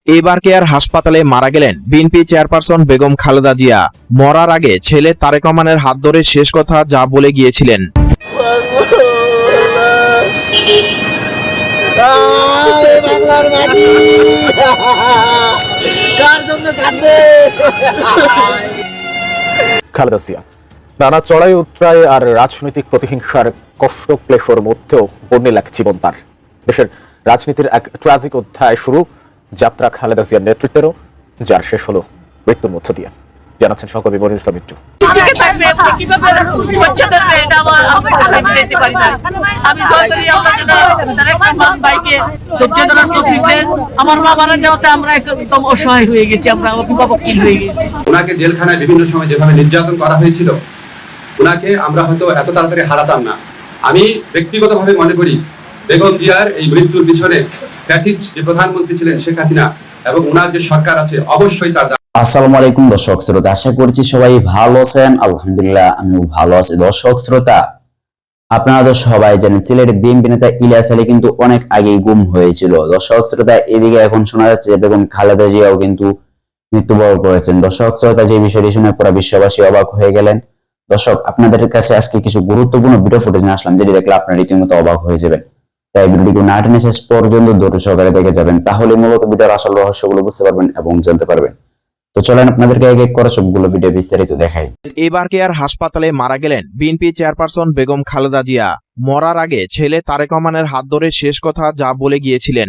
এবার কেয়ার হাসপাতালে মারা গেলেন বিএনপি চেয়ারপারসন বেগম খালেদা জিয়া। মরার আগে ছেলে তারেক রহমানের হাত ধরে শেষ কথা যা বলে গিয়েছিলেন। খালেদা জিয়া নানা চড়াই উতরাই আর রাজনৈতিক প্রতিহিংসার কষ্ট ক্লেশর মধ্যেও বর্ণিল এক জীবন তার। দেশের রাজনীতির এক ট্র্যাজিক অধ্যায় শুরু যাত্রা খালেদা জিয়ার নেতৃত্বেরও, যার শেষ হলো মৃত্যুর মধ্য দিয়ে। জানাচ্ছেন সহকর্মী মনির ইসলাম মিন্টু। আমার মা মারা যাওয়াতে আমরা একদম অসহায় হয়ে গেছি, আমরা অভিভাবকহীন হয়ে গেছি। ওনাকে জেলখানায় বিভিন্ন সময় যেভাবে নির্যাতন করা হয়েছিল, ওনাকে আমরা হয়তো এত তাড়াতাড়ি হারাতাম না। আমি ব্যক্তিগতভাবে মনে করি বেগম জিয়ার এই মৃত্যুর পিছনে ফ্যাসিস্ট যে প্রধানমন্ত্রী ছিলেন শেখ হাসিনা এবং ওনার যে সরকার আছে অবশ্যই তার। আসসালামু আলাইকুম দর্শক শ্রোতা, আশা করছি সবাই ভালো আছেন। আলহামদুলিল্লাহ আমিও ভালো আছি। দর্শক শ্রোতা, আপনারা তো সবাই জানেন সিলেট বিএনপি নেতা ইলিয়াস আলী কিন্তু অনেক আগেই গুম হয়েছিল। দর্শক শ্রোতা, এদিকে এখন শোনা যাচ্ছে যে বেগম খালেদা জিয়াও কিন্তু মৃত্যুবরণ করেছেন। দর্শক শ্রোতা, যে বিষয়টি শুনে পুরো বিশ্ববাসী অবাক হয়ে গেলেন। দর্শক, আপনাদের কাছে আজকে কিছু গুরুত্বপূর্ণ ভিডিও ফুটেজ নিয়ে আসলাম, যেটি দেখলে আপনারা রীতিমতো অবাক হয়ে যাবেন। তাই ভিডিওটি না টেনে শেষ পর্যন্ত ধৈর্য সহকারে দেখে যাবেন, তাহলে মূলত ভিডিওর আসল রহস্যগুলো বুঝতে পারবেন এবং জানতে পারবেন। তো চলেন আপনাদেরকে এক এক করে সবগুলো ভিডিও বিস্তারিত দেখাই। এবার কেয়ার হাসপাতালে মারা গেলেন বিএনপি চেয়ারপারসন বেগম খালেদা জিয়া। মরার আগে ছেলে তারেক রহমানের হাত ধরে শেষ কথা যা বলে গিয়েছিলেন।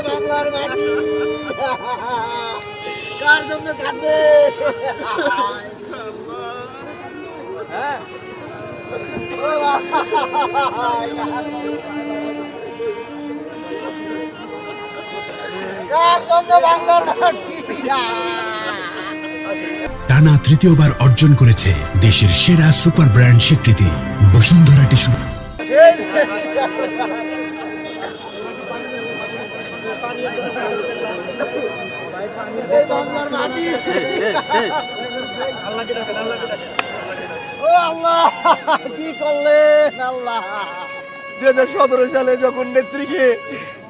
বাংলার মাটি কার জন্য কাঁদবে? কার জন্য বাংলার মাটি? টানা তৃতীয়বার অর্জন করেছে দেশের সেরা সুপার ব্র্যান্ড স্বীকৃতি বসুন্ধরা টিস্যু। কি করলেন আল্লাহ? 2017 সালে যখন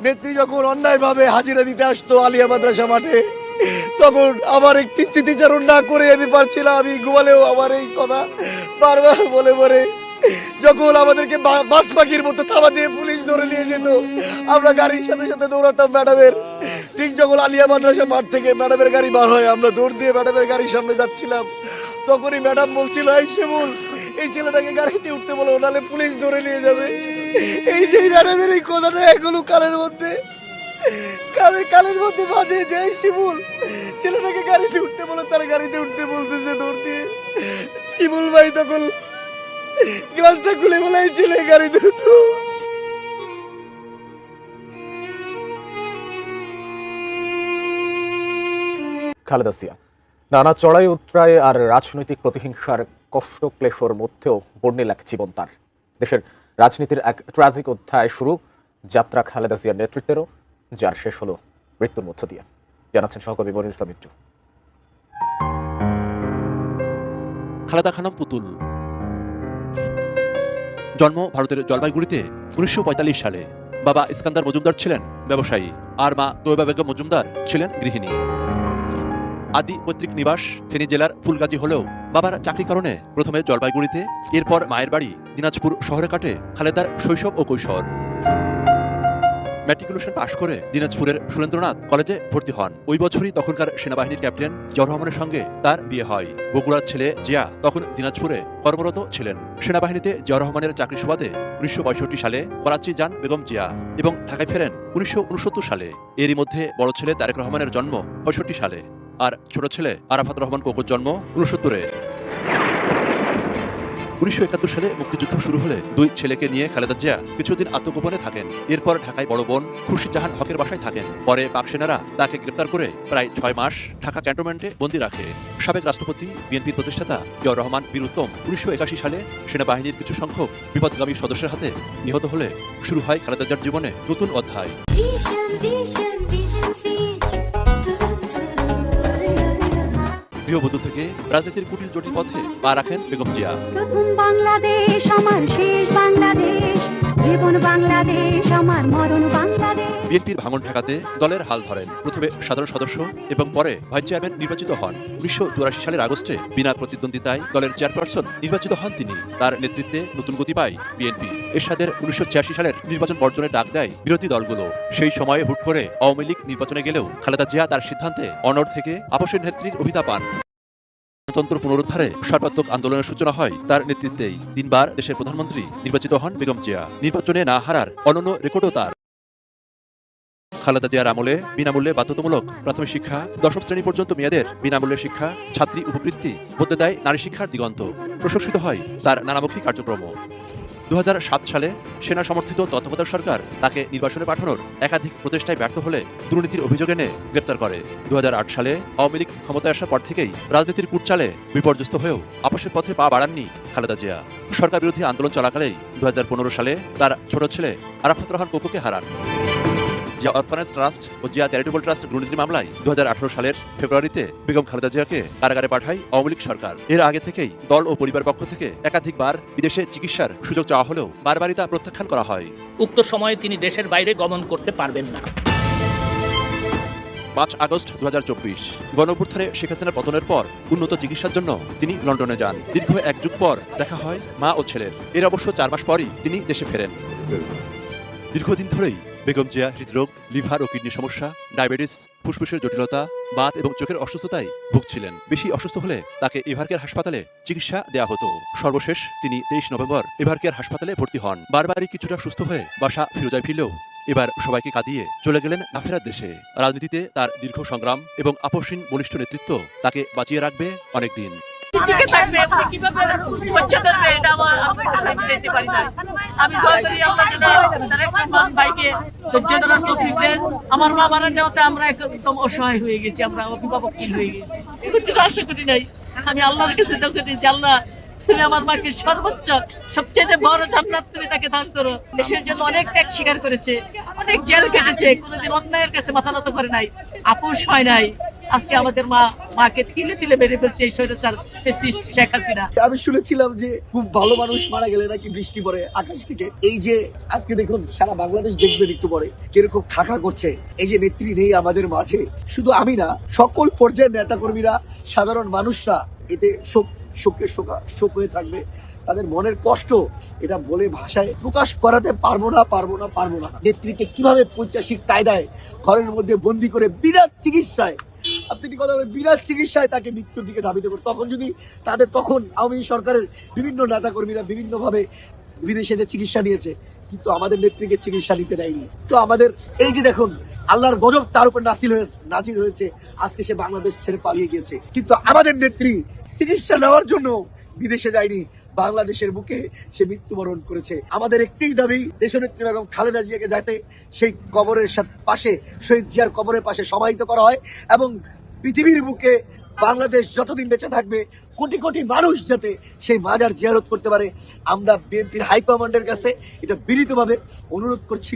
নেত্রী যখন অন্যায় ভাবে হাজিরা দিতে আসতো আলিয়া মাদ্রাসা মাঠে, তখন আমার একটি স্মৃতিচারণ না করে আমি পারছিলাম, আমি ঘুমালেও আমার এই কথা বারবার বলে বলে, যখন আমাদেরকে বাস পাখির মতো থাবা দিয়ে পুলিশ ধরে নিয়ে যেত, আমরা গাড়ির সাথে সাথে দৌড়াতাম ম্যাডামের। ঠিক যখন আলিয়া মাদ্রাসা মাঠ থেকে ম্যাডামের গাড়ি বার হয়, আমরা দৌড় দিয়ে ম্যাডামের গাড়ির সামনে যাচ্ছিলাম, তখনই ম্যাডাম বলছিল, এই শিমুল, এই ছেলেটাকে গাড়িতে উঠতে বলো, নাহলে পুলিশ ধরে নিয়ে যাবে। এই যে ম্যাডামের এই কথাটা এখনো কানের মধ্যে বাজে, যে এই শিমুল, ছেলেটাকে গাড়িতে উঠতে বলো, তার গাড়িতে উঠতে বলতেছে দৌড় দিয়ে। শিমুল ভাই তখন গ্লাসটা খুলে বলে, এই ছেলে গাড়িতে উঠো। খালেদা জিয়া নানা চড়াই উতরাই আর রাজনৈতিক প্রতিহিংসার কষ্ট ক্লেশর মধ্যেও বর্ণিল এক জীবন তার। দেশের রাজনীতির এক ট্র্যাজিক অধ্যায় শুরু যাত্রা খালেদা জিয়ার নেতৃত্বেরও, যার শেষ হলো মৃত্যুর মধ্য দিয়ে। জানাচ্ছেন সহকর্মী মনির ইসলাম মিন্টু। খালেদা খানম পুতুল জন্ম ভারতের জলপাইগুড়িতে 1945 সালে। বাবা ইস্কান্দার মজুমদার ছিলেন ব্যবসায়ী, আর মা তৈবা বেগম মজুমদার ছিলেন গৃহিণী। আদি পৈতৃক নিবাস ফেনী জেলার ফুলগাজী হলেও বাবার চাকরির কারণে প্রথমে জলপাইগুড়িতে, এরপর মায়ের বাড়ি দিনাজপুর শহরে কাটে খালেদার শৈশব ও কৈশোর। ম্যাট্রিকুলেশন পাশ করে দিনাজপুরের সুরেন্দ্রনাথ কলেজে ভর্তি হন। ওই বছরই তখনকার সেনাবাহিনীর ক্যাপ্টেন জিয়াউর রহমানের সঙ্গে তার বিয়ে হয়। বগুড়ার ছেলে জিয়া তখন দিনাজপুরে কর্মরত ছিলেন। সেনাবাহিনীতে জিয়াউর রহমানের চাকরি সুবাদে 1965 সালে করাচি যান বেগম জিয়া এবং ঢাকায় ফেরেন 1969 সালে। এরই মধ্যে বড় ছেলে তারেক রহমানের জন্ম 65 সালে, আর ছোট ছেলে আরাফাত রহমান কোকোর জন্ম 69-এ। 1971 সালে মুক্তিযুদ্ধ শুরু হলে দুই ছেলেকে নিয়ে খালেদা জিয়া কিছুদিন আত্মগোপনে থাকেন। এরপর ঢাকায় বড় বোন খুরশিদ জাহান হকের বাসায় থাকেন। পরে পাক সেনারা তাকে গ্রেপ্তার করে প্রায় 6 মাস ঢাকা ক্যান্টনমেন্টে বন্দী রাখে। সাবেক রাষ্ট্রপতি বিএনপির প্রতিষ্ঠাতা জিয়াউর রহমান বীর উত্তম 1981 সালে সেনাবাহিনীর কিছু সংখ্যক বিপদগামী সদস্যের হাতে নিহত হলে শুরু হয় খালেদা জিয়ার জীবনে নতুন অধ্যায়। গৃহবধূ থেকে রাজনীতির কুটিল জটিল পথে পা রাখেন বেগম জিয়া। প্রথম বাংলাদেশ আমার শেষ বাংলাদেশ, জীবন বাংলাদেশ আমার মরণ বাংলাদেশ। বিএনপির ভাঙন ঠেকাতে দলের হাল ধরেন। প্রথমে সাধারণ সদস্য এবং পরে ভাইস চেয়ারম্যান নির্বাচিত হন। 1984 সালের আগস্টে বিনা প্রতিদ্বন্দ্বিতায় দলের চেয়ারপারসন নির্বাচিত হন তিনি। তার নেতৃত্বে নতুন গতি পায় বিএনপি। এরশাদের 1986 সালের নির্বাচন বর্জনের ডাক দেয় বিরোধী দলগুলো। সেই সময়ে হুট করে আওয়ামী লীগ নির্বাচনে গেলেও খালেদা জিয়া তার সিদ্ধান্তে অনড় থেকে আপসের নেত্রীর অভিতা পান। গণতন্ত্র পুনরুদ্ধারে সর্বাত্মক আন্দোলনের সূচনা হয় তার নেতৃত্বেই। 3 বার দেশের প্রধানমন্ত্রী নির্বাচিত হন বেগম জিয়া। নির্বাচনে না হারার অনন্য রেকর্ডও তার। খালেদা জিয়ার আমলে বিনামূল্যে বাধ্যতামূলক প্রাথমিক শিক্ষা, 10ম শ্রেণী পর্যন্ত মেয়েদের বিনামূল্যে শিক্ষা, ছাত্রী উপবৃত্তি, বদলে দেয় নারী শিক্ষার দিগন্ত। প্রশংসিত হয় তার নানামুখী কার্যক্রম। 2007 সালে সেনা সমর্থিত তত্ত্বাবধায়ক সরকার তাকে নির্বাসনে পাঠানোর একাধিক প্রচেষ্টায় ব্যর্থ হলে দুর্নীতির অভিযোগ এনে গ্রেপ্তার করে। 2008 সালে আওয়ামী লীগ ক্ষমতায় আসার পর থেকেই রাজনীতির কুটচালে বিপর্যস্ত হয়েও আপসের পথে পা বাড়াননি খালেদা জিয়া। সরকার বিরোধী আন্দোলন চলাকালেই 2015 সালে তার ছোট ছেলে আরাফাত রহমান কোকোকে হারান। জিয়া অরফানেজ ট্রাস্ট ও জিয়া চ্যারিটেবল ট্রাস্ট দুর্নীতির মামলায় 2018 সালের ফেব্রুয়ারিতে বেগম খালেদা জিয়াকে কারাগারে পাঠায় আওয়ামী লীগ সরকার। এর আগে থেকেই দল ও পরিবার পক্ষ থেকে একাধিকবার বিদেশে চিকিৎসার সুযোগ চাওয়া হলেও বারবারই তা প্রত্যাখ্যান করা হয়। উক্ত সময়ে তিনি দেশের বাইরে গমন করতে পারবেন না। 5 আগস্ট 2024 গণঅভ্যুত্থানে শেখ হাসিনার পতনের পর উন্নত চিকিৎসার জন্য তিনি লন্ডনে যান। দীর্ঘ 1 যুগ পর দেখা হয় মা ও ছেলের। এর অবশ্য 4 মাস পরই তিনি দেশে ফেরেন। দীর্ঘদিন ধরেই বেগম জিয়া হৃদরোগ, লিভার ও কিডনি সমস্যা, ডায়াবেটিস, ফুসফুসের জটিলতা, বাত এবং চোখের অসুস্থতায় ভুগছিলেন। বেশি অসুস্থ হলে তাকে এভারকেয়ার হাসপাতালে চিকিৎসা দেওয়া হতো। সর্বশেষ তিনি 23 নভেম্বর এভারকেয়ার হাসপাতালে ভর্তি হন। বারবারই কিছুটা সুস্থ হয়ে বাসা ফিরোজায় ফিরলেও এবার সবাইকে কাঁদিয়ে চলে গেলেন না ফেরার দেশে। রাজনীতিতে তার দীর্ঘ সংগ্রাম এবং আপসহীন বলিষ্ঠ নেতৃত্ব তাকে বাঁচিয়ে রাখবে অনেকদিন। টিকে থাকবে, আপনি কিভাবে হচ্ছে ধরবে, এটা আমার আশায় দিতে পারি না। আমি দোয়া করি আল্লাহ যেন তারেক রহমান ভাইকে ধৈর্য ধরার তৌফিক দেন। আমার মা মারা যাওয়াতে আমরা একদম অসহায় হয়ে গেছি, আমরা অভিভাবকহীন হয়ে গেছি। এখন কিছু আশা করি নাই। আমি আল্লাহর কাছে দোয়া করি যে আল্লাহ তুমি আমার মাকে সর্বোচ্চ সবচেয়ে বড় জান্নাত তুমি তাকে দান করো। দেশের জন্য অনেক ত্যাগ স্বীকার করেছে, অনেক জেল কেটেছে, কোনোদিন অন্যায়ের কাছে মাথা নত করে নাই, আপোষ হয় নাই। আজকে আমাদের মাকে তিলে তিলে মেরে ফেলছে এই স্বৈরাচার ফ্যাসিস্ট শেখ হাসিনা। আমি শুনেছিলাম যে খুব ভালো মানুষ মারা গেলে নাকি বৃষ্টি পড়ে আকাশ থেকে। এই যে আজকে দেখুন সারা বাংলাদেশ দেখবেন একটু পরে কিরকম খাখা করছে। এই যে নেত্রী নেই আমাদের মাঝে, শুধু আমি না, সকল পর্যায়ের নেতা কর্মীরা, সাধারণ মানুষরা এতে শোক হয়ে থাকবে। তাদের মনের কষ্ট এটা বলে ভাষায় প্রকাশ করাতে পারবো না। নেত্রীকে কিভাবে পৈশাচিক কায়দায় ঘরের মধ্যে বন্দি করে বিনা চিকিৎসায়, আপনি কথা বলেন, বিনা চিকিৎসায় তাকে মৃত্যুর দিকে ধাবিত করে। তখন আওয়ামী সরকারের বিভিন্ন নেতা কর্মীরা বিভিন্নভাবে বিদেশে যে চিকিৎসা নিয়েছে, কিন্তু আমাদের নেত্রীকে চিকিৎসা নিতে দেয়নি। তো আমাদের এই যে দেখুন আল্লাহর গজব তার উপর নাজিল হয়েছে, আজকে সে বাংলাদেশ ছেড়ে পালিয়ে গিয়েছে। কিন্তু আমাদের নেত্রী চিকিৎসা নেওয়ার জন্য বিদেশে যায়নি, বাংলাদেশের বুকে সে মৃত্যুবরণ করেছে। আমাদের একটি দাবি, দেশনেত্রী বেগম খালেদা জিয়াকে যাতে সেই কবরের পাশে, শহীদ জিয়ার কবরের পাশে সমাহিত করা হয় এবং পৃথিবীর বুকে বাংলাদেশ যতদিন বেঁচে থাকবে কোটি কোটি মানুষ যাতে সেই মাজার জিয়ারত করতে পারে। আমরা বিএনপির হাইকমান্ডের কাছে এটা বিনীতভাবে অনুরোধ করছি।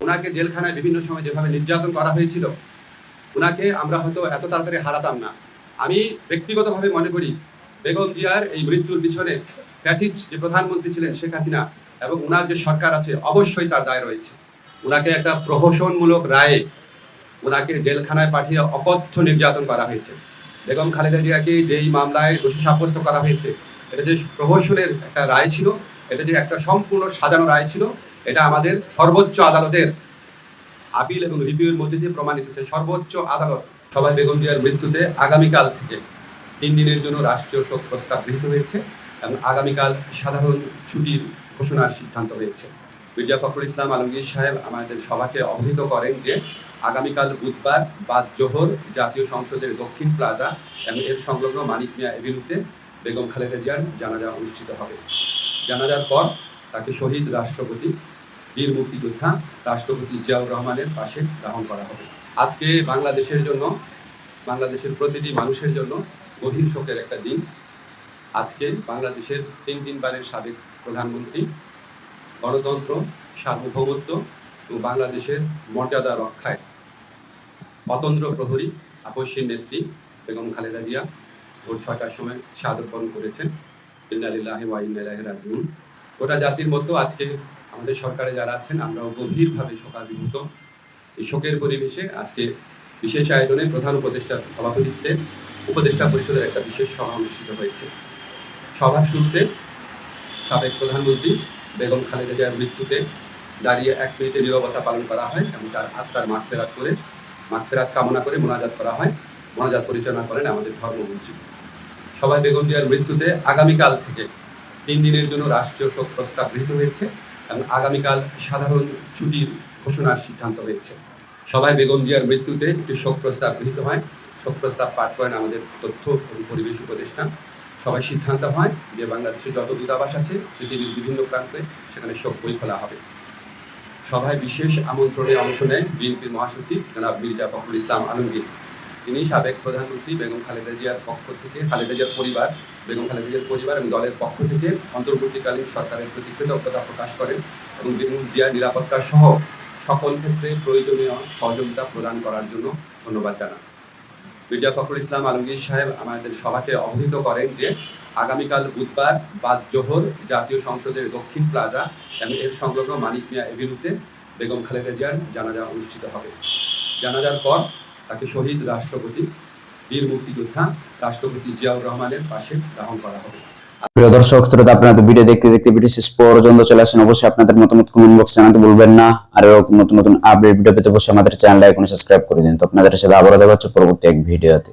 ওনাকে জেলখানায় বিভিন্ন সময় যেভাবে নির্যাতন করা হয়েছিল, ওনাকে আমরা হয়তো এত তাড়াতাড়ি হারাতাম না। আমি ব্যক্তিগতভাবে মনে করি বেগম জিয়ার এই মৃত্যুর পিছনে ফ্যাসিস্ট যে প্রধানমন্ত্রী ছিলেন শেখ হাসিনা এবং ওনার যে সরকার আছে অবশ্যই তার দায় রয়েছে। ওনাকে একটা প্রহসনমূলক রায়ে ওনাকে জেলখানায় পাঠিয়ে অকথ্য নির্যাতন করা হয়েছে। বেগম খালেদা জিয়াকে যেই মামলায় দোষী সাব্যস্ত করা হয়েছে, এটা যে প্রহসনের একটা রায় ছিল, এটা যে একটা সম্পূর্ণ সাজানো রায় ছিল, এটা আমাদের সর্বোচ্চ আদালতের আপিল এবং রিভিউয়ের মধ্যে দিয়ে প্রমাণিত হচ্ছে। সর্বোচ্চ আদালত সবাই বেগম জিয়ার মৃত্যুতে আগামীকাল থেকে 3 দিনের জন্য রাষ্ট্রীয় শোক প্রস্তাব গৃহীত হয়েছে এবং আগামীকাল সাধারণ ছুটির ঘোষণার সিদ্ধান্ত হয়েছে। মির্জা ফখরুল ইসলাম আলমগীর সাহেব আমাদের সভাকে অবহিত করেন যে আগামীকাল বুধবার বাদ জোহর জাতীয় সংসদের দক্ষিণ প্লাজা এবং এর সংলগ্ন মানিক মিয়া এভিনিউতে বেগম খালেদা জিয়ার জানাজা অনুষ্ঠিত হবে। জানাজার পর তাকে শহীদ রাষ্ট্রপতি বীর মুক্তিযোদ্ধা রাষ্ট্রপতি জিয়াউর রহমানের পাশে দাফন করা হবে। আজকে বাংলাদেশের জন্য, বাংলাদেশের প্রতিটি মানুষের জন্য গভীর শোকের একটা দিন। আজকে বাংলাদেশের 3 বারের সাবেক প্রধানমন্ত্রী, গণতন্ত্র, সার্বভৌমত্ব এবং বাংলাদেশের মর্যাদা রক্ষায় অতন্দ্র প্রহরী আপসীর নেত্রী বেগম খালেদা জিয়া ভোর 6টার সময় শাহাদত বরণ করেছেন। ইন্না লিল্লাহি ওয়া ইন্না ইলাইহি রাজিউন। গোটা জাতির মতো আজকে আমাদের সরকারে যারা আছেন আমরাও গভীরভাবে শোকাভিভূত। এই শোকের পরিবেশে আজকে বিশেষ আয়োজনে প্রধান উপদেষ্টার সভাপতিত্বে উপদেষ্টা পরিষদের একটা বিশেষ সভা অনুষ্ঠিত হয়েছে। সভার শুরুতে সাবেক প্রধানমন্ত্রী বেগম খালেদা জিয়ার মৃত্যুতে দাঁড়িয়ে 1 মিনিটে নীরবতা পালন করা হয় এবং তার আত্মার মাগফিরাত কামনা করে মোনাজাত করা হয়। মোনাজাত পরিচালনা করেন আমাদের ধর্মমন্ত্রী। সবাই বেগম জিয়ার মৃত্যুতে আগামীকাল থেকে 3 দিনের জন্য রাষ্ট্রীয় শোক প্রস্তাব গৃহীত হয়েছে এবং আগামীকাল সাধারণ ছুটির ঘোষণার সিদ্ধান্ত হয়েছে। সবাই বেগম জিয়ার মৃত্যুতে একটি শোক প্রস্তাব গৃহীত হয়। শোক প্রস্তাব পাঠ করেন আমাদের তথ্য এবং পরিবেশ উপদেষ্টা। সবাই সিদ্ধান্ত হয় যে বাংলাদেশে যত দূতাবাস আছে পৃথিবীর বিভিন্ন প্রান্তে সেখানে শোক বই খোলা হবে। সভায় বিশেষ আমন্ত্রণে অংশ নেয় বিএনপির মহাসচিব জনাব মির্জা ফখরুল ইসলাম আলমগীর। তিনি সাবেক প্রধানমন্ত্রী বেগম খালেদা জিয়ার পক্ষ থেকে বেগম খালেদা জিয়ার পরিবার এবং দলের পক্ষ থেকে অন্তর্বর্তীকালীন সরকারের প্রতি কৃতজ্ঞতা প্রকাশ করেন এবং বেগম জিয়ার নিরাপত্তা সহ সকল ক্ষেত্রে প্রয়োজনীয় সহযোগিতা প্রদান করার জন্য ধন্যবাদ জানান। মির্জা ফখরুল ইসলাম আলমগীর সাহেব আমাদের সভাকে অবহিত করেন যে আগামীকাল বুধবার বাদ জোহর জাতীয় সংসদের দক্ষিণ প্লাজা এবং এর সংলগ্ন মানিক মিয়া এভিনিউতে বেগম খালেদা জিয়ার জানাজা অনুষ্ঠিত হবে। জানাজার পর তাকে শহীদ রাষ্ট্রপতি বীর মুক্তিযোদ্ধা রাষ্ট্রপতি জিয়াউর রহমানের পাশে দাফন করা হবে। প্রিয় দর্শক শ্রোতা, আপনাদের ভিডিও দেখতে দেখতে ভিডিও শেষ পর্যন্ত চলে আসেন। অবশ্যই আপনাদের মতামত কমেন্ট বক্সে জানাতে ভুলবেন না। আর এরকম নতুন নতুন আপডেট ভিডিও পেতে অবশ্যই আমাদের চ্যানেল লাইক এবং সাবস্ক্রাইব করে দিন। তো আপনাদের সাথে আবারও দেখা হচ্ছে পরবর্তী এক ভিডিওতে।